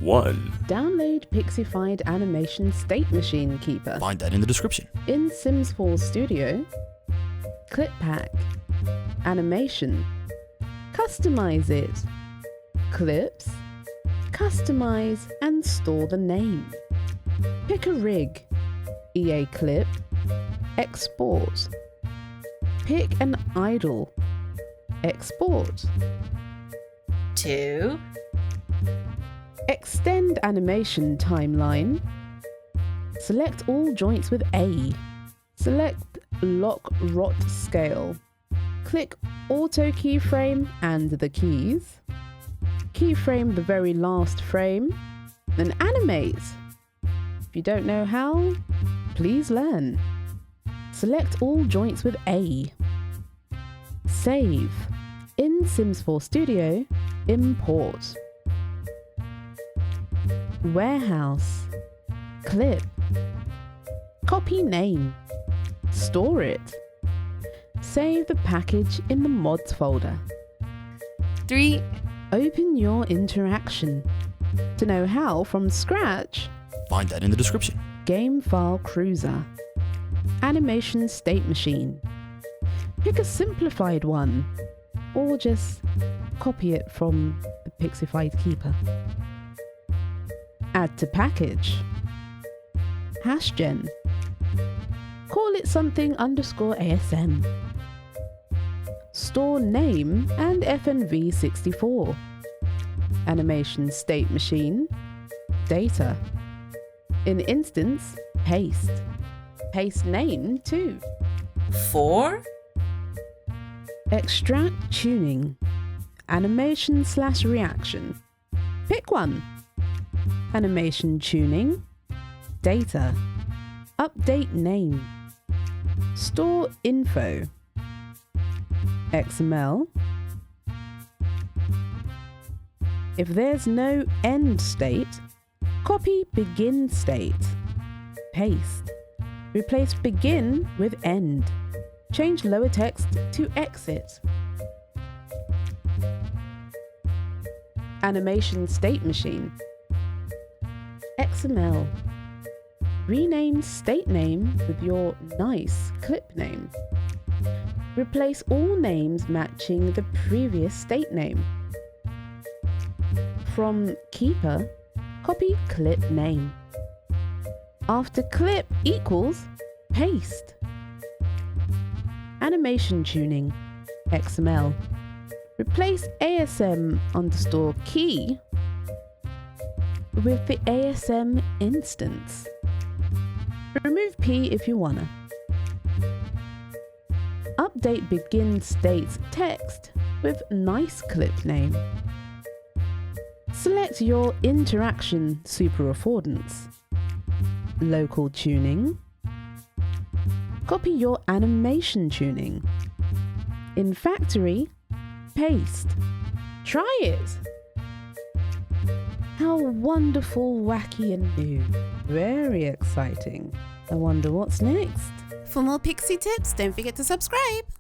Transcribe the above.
1. Download Pixified Animation State Machine Keeper. Find that in the description. In Sims 4 Studio, Clip Pack, Animation, Customize it, Clips, Customize and store the name. Pick a rig, EA Clip, Export. Pick an idle, Export. 2. Extend animation timeline. Select all joints with A. Select lock rot scale. Click auto keyframe and the keys. Keyframe the very last frame. Then animate. If you don't know how, please learn. Select all joints with A. Save. In Sims 4 Studio, import. Warehouse. Clip. Copy name. Store it. Save the package in the mods folder. 3. Open your interaction. To know how from scratch, Find that in the description. Game File Cruiser. Animation State Machine. Pick a simplified one, or just copy it from the Pixified Keeper. Add to package. Hashgen. Call it something _ASM. Store name and FNV64. Animation State Machine. Data. In instance, paste. Paste name too. 4. Extract tuning. Animation/reaction. Pick one. Animation tuning. Data. Update name. Store info. XML. If there's no end state, copy begin state. Paste. Replace begin with end. Change lower text to exit. Animation State Machine. XML. Rename state name with your nice clip name. Replace all names matching the previous state name. From Keeper, copy clip name. After clip equals, paste. Animation tuning, XML. Replace ASM_key with the ASM instance. Remove P if you wanna. Update begin states text with nice clip name. Select your interaction super affordance. Local tuning. Copy your animation tuning. In factory, paste. Try it! How wonderful, wacky and new. Very exciting. I wonder what's next. For more Pixie tips, don't forget to subscribe.